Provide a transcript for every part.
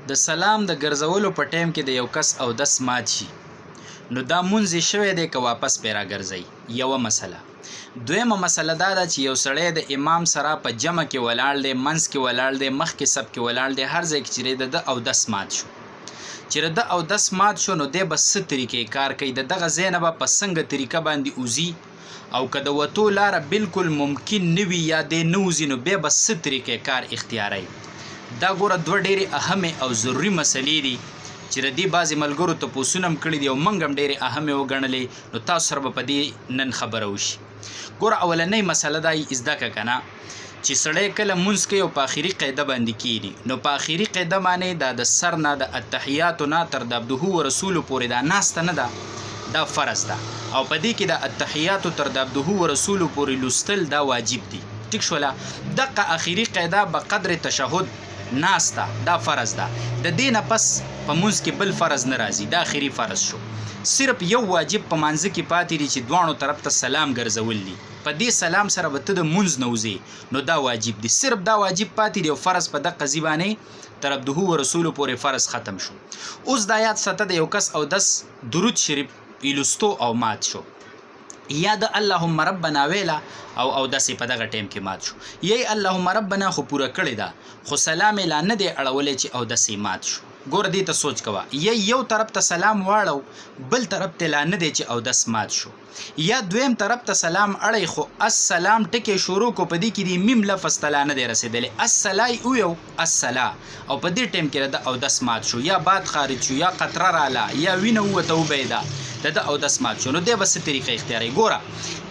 د سلام د ګرځولو په ټیم کې د یو کس اودس مات شي نو دا مونځ یې شوی دی که واپس پرې راګرځئ. یوه مسله. دویمه مسله دا ده چې یو سړی د امام سره په جمع کې ولاړ دی، منځ کې ولاړ دی، مخکې صف کې ولاړ دی، هر ځای کې چې د اودس مات شو. چې د اودس مات شو نو دی به څه طریقې کار کوي، د دغه ځای نه به په څنګه طریقه باندې وځي، او که د وتو لاره بالکل ممکن نه وي یا دی نه وځي نو بیا به څه طریقې کار اختیاروي. دا ګوره دوه ډېرې اهمې او ضروري مسلې دي چې د دې بعضې ملګرو تپوسونه هم کړي دي او موږ هم ډېرې اهمې وګڼلې، نو تاسو سره به په دې نن خبره وشي. ګوره اولنۍ مسله دا یې زده کړه که نه چې سړی کله مونځ کوي او په آخري قاعده باندې کېږي، نو په آخري قاعده باندې دا د سر نه د التحیاتو نه تر د عبدهو و رسولو پورې دا ناسته نه ده، دا فرض ده، او په دې کې د التحیاتو تر د عبدهو و رسولو پورې لوستل دا واجب دي. ټیک شوله؟ دقه آخري قاعده به قدر تشهد ناسته دا فرض ده، د دې نه پس په مونځ کې بل فرض نه راځي، دا آخري فرض شو. صرف یو واجب په مانځه کې پاتې دي چې دواړو طرف ته سلام ګرځول دي، په دې سلام سره به ته د مونځ نه وځې نو دا واجب دي، صرف دا واجب پاتې دي او فرض په دقه ځای باندې تر عبدهو و رسولو پورې فرض ختم شو. اوس دا یاد ساته د یو کس اودس درود شریف ایلوستو او مات شو، یا د اللهم ربنا ویلا او اودس په دغه ټیم کې مات شو، یی اللهم ربنا خو پوره کړی ده خو سلام یې لا نه دی اړولی چې اودس یې مات شو. ګوره دې ته سوچ کوه، یو طرف ته سلام واړو بل طرف ته لا نه دی چې اودس مات شو، یا دویم طرف ته سلام اړی خو السلام ټکې شروع کو په دې کې د میم لفظ ته لا نه دی رسېدلی، السلای ویو السلا، او په دې ټیم کې د اودس مات شو، یا باد خارج شو، یا قطره راله، یا وینه ووته وبهیده، د اودس مات شو، نو دی به څه طریقه اختیاروي. ګوره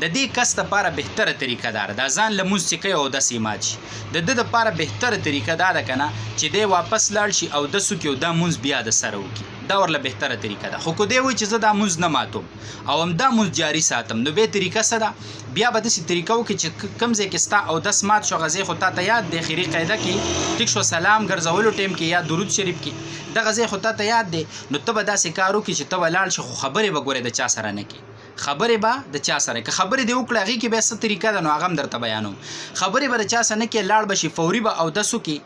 د دې کس دپاره بهتره طریقه دا ده، ځان له مونځ چې کوي اودس یې مات شي، د ده دپاره بهتره طریقه دا ده که نه چې دی واپس لاړ شي اودس وکړي او دا مونځ بیا د سره وکړي، دا ورله بهتره طریقه ده. خو که دی وایي چې زه دا مونځ نه ماتوم او همدا مونځ جاري ساتم، نو بیا طریقه څه ده؟ بیا به داسې طریقه وکړي چې کوم ځای کې ستا اودس مات شو هغه ځای خو تا ته یاد دی، خیري قاعده کې ټیک شو، سلام ګرځولو ټیم کې یا درود شریف کې دغه ځای خو تا ته یاد دی، نو ته به داسې کار وکړي چې ته به لاړ شي خو خبرې به ګورې د چا سره نه کړي، خبرې به د چا سره که خبرې دې وکړه هغې کې بیا څه طریقه ده نو هغه هم درته بیانوم. خبرې به د چا سره نه کړې، لاړ به شي فوري به اودس وکړي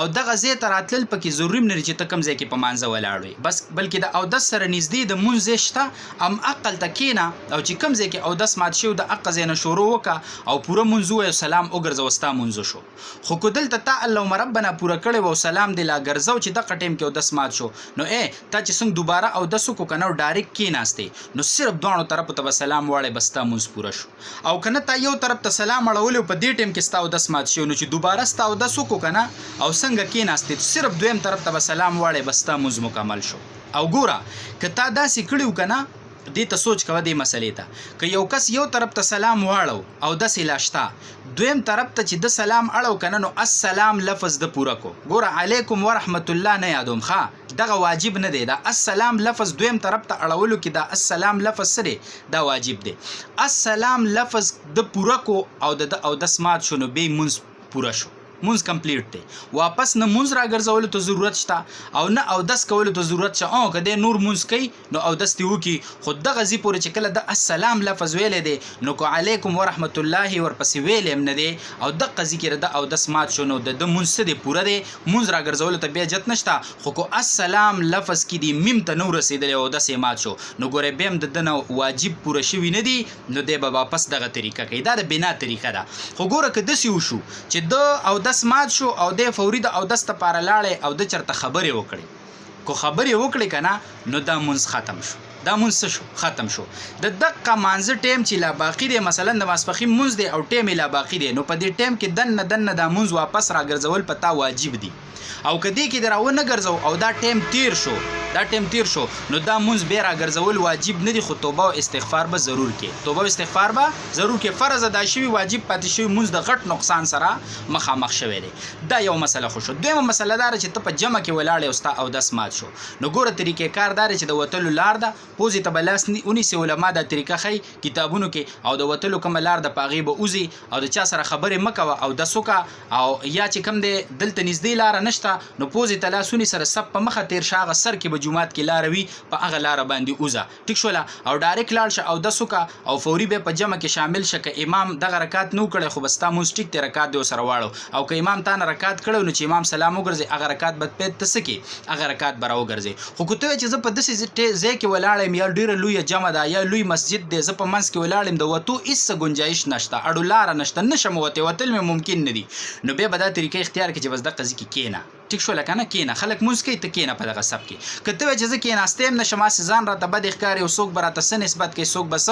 او دغه ځای ته راتلل پکې ضروري هم نه چې ته کوم ځای کې په مانځه ولاړ وې بس، بلکې د اودس سره نږدې د مونځ ځای شته هم عقل ته کښېنه او چې کوم ځای کې اودس مات شوی د هغه ځای نه شروع وکړه او پوره مونځ ووایه سلام وګرځوه ستا مونځ شو. خو که دلته تا اللهم ربنا پوره کړی و او سلام دې لا ګرځو چې دغه ټیم کې اودس مات شو، نو تا چې څنګه دوباره اودس وکړو که نه ډایرکټ کښېناستې نو صرف دواړو طرفو ته به سلام واړی بس ستا مونځ پوره شو. او که نه تا یو طرف ته سلام اړولی په دې ټیم کې ستا اودس مات شوی نو چې دوباره ستا اودس وکړو که نه او څنګه کښېناستې صرف دویم طرف ته به سلام واړی بس ستا مونځ مکمل شو. او ګوره که تا داسې کړي و که نه دې ته سوچ کوه دې مسلې ته، که یو کس یو طرف ته سلام واړو او داسې لا شته، دویم طرف ته چې د سلام اړو که نه نو السلام لفظ د پوره کو، ګوره علیکم ورحمت الله نه یادوم ښه دغه واجب نه دی، دا السلام لفظ دویم طرف ته اړولو کې دا السلام لفظ څه دی دا واجب دی. السلام لفظ د پوره کو او د اودس مات شو نو بیا مونځ پوره شو، مونځ کمپلیټ دی، واپس نه مونځ راګرځولو ته ضرورت شته او نه اودس کولو ته ضرورت شته. که دی نور مونځ کوي نو اودس دې وکړي، خو دغه ځای پورې چې کله د السلام لفظ ویلی دی نو که علیکم ورحمت الله ورپسې ویلی هم نه دی او دغه ځای کې د اودس مات شو نو د ده مونځ څه دی پوره دی، مونځ راګرځولو ته بیا جت نشته. خو که السلام لفظ کې دی میم ته نه ورسېدلی او اودس یې مات شو نو ګورئ بیا هم د ده نه واجب پوره شوي نه دي، نو دی به واپس دغه طریقه کوي، دا د بنا طریقه ده. خو ګوره که داسې وشو چې د اودس مات شو او دی فوري د اودس دپاره لاړی او د چېرته خبرې وکړې، که خبرې وکړې که نه نو دا مونځ ختم شو، دا مونځ څه شو ختم شو. د دقه مانځه ټیم چې لا باقي دی، مثلا د ماسپښین مونځ دی او ټیم یې لا باقي دی، نو په دې ټیم کې دننه دا مونځ واپس راګرځول په تا واجب دي، او که دې کې د راونه ګرځو او دا ټیم تیر شو نو دا مونځ بیا راګرځول واجب نه دي، خو توبه او استغفار به ضرور کې، توبه او استغفار به ضرور کې. فرض ادا شوي واجب پاتې شوي مونځ د غټ نقصان سره مخامخ شوی دی، دا یو مسله خو شو. دویمه مسله دا چې ته په جمع کې ولاړې او ستا اودس مات شو، نو ګوره طریقې کار دا چې د وتلو لار ده، پوزې ته به لاس ونیسې، علما دا طریقه ښیي کتابونو کې، او د وتلو کومه لار ده په هغې به وځي او د چا سره خبرې مه کوه، اودس وکړه، او یا چې کوم دی دلته نږدې لاره نشته نو پوزې ته لاس ونیسه، سب په مخه تېر شه، هغه سر کې به جومات کې لار وي په هغه لار باندې اوزه ټیک شولا او ډایرکټ لاړ شه او د سوکا او فوري به په جمع کې شامل شه که امام دغه رکعت نو کړي خو بستا مونږ ټیک ته رکعت دی سره واړو او که امام تانه رکعت کړو نو چې امام سلام وګرځي هغه رکعت بد پېد تسکی هغه رکعت براو ګرځي خو کوته چې زه په داسې ځای کې ولاړم یا ډیره لوی جمع ده یا لوی مسجد دی زه په منځ کې ولاړم د وتو هیڅ گنجایش نشته اډو لار نشته نشم وته وتل مې ممکن نه دي نو به دا طریقې اختیار کړي چې بس د قضیه کې کېنه ټیک شو لکه نه کېنه خلک مونږ کوي ته کېنه په دغه سب کې کته چې زه کېناستم نشم ځان راته بد ښکاري او څوک براته څه نسبت کوي څوک بس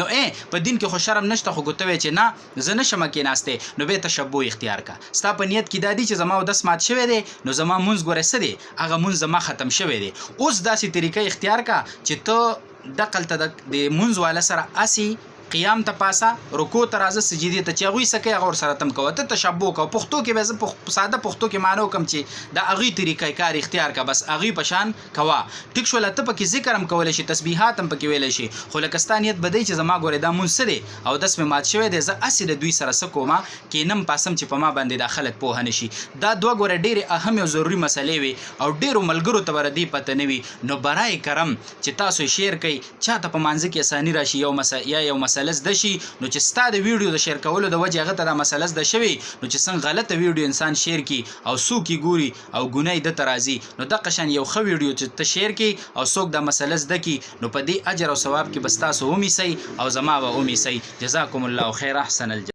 نو په دین کې خو شرم نشته خو کوته چې نه زه نشم کېناسته نو به تشبوه اختیار کا ستا په نیت کې دادی چې زما د سمات شوی دی نو زما مونږ ګورې څه دی هغه مونږ زما ختم شوی دی اوس داسې طریقې اختیار کا چې ته دقل ته د مونږ والا سره اسی قیام ته پاسا رکوع ته راځه سجدي ته چې هغوی څه کوي هغه ورسره تم کوه ته تشبوه کوه پښتو کې به زه ساده پښتو کې معنی وکړم چې د هغوی طریقې کار اختیار کا بس هغوی په شان کوه ټیک شوله ته پکې ذکر هم کولی شي تسبیحات هم پکې ویلی شي خو لکه ستا نیت به دی چې زما ګورې دا مونځ څه دی او دس مې مات شوی دی زه هسې د دوی سره څه کومه کینم پاسم چې په ما باندې دا خلک پوهه نه شي دا دوه ګوره ډېرې اهم او ضروري مسلې وي او ډېرو ملګرو ته به د دې پته نه وي نو برای کرم چې تاسو شیر کوئ چاته په مانځه کې اساني راشي یو مسله زده شي نو چې ستا د ویډیو د شیر کولو د وجې هغه ته دا مسله زده شوي نو چې څنګه غلطه ویډیو انسان شیر کی او څوک یې ګوري او ګناه یې دته راځي نو دغه شان یو ښه ویډیو چې ته شیر کی او څوک دا مسله زده کی نو په دې اجر او ثواب کې بس تاسو ومیسئ او زما به ومیسئ جزاکم الله خیر احسن الجزا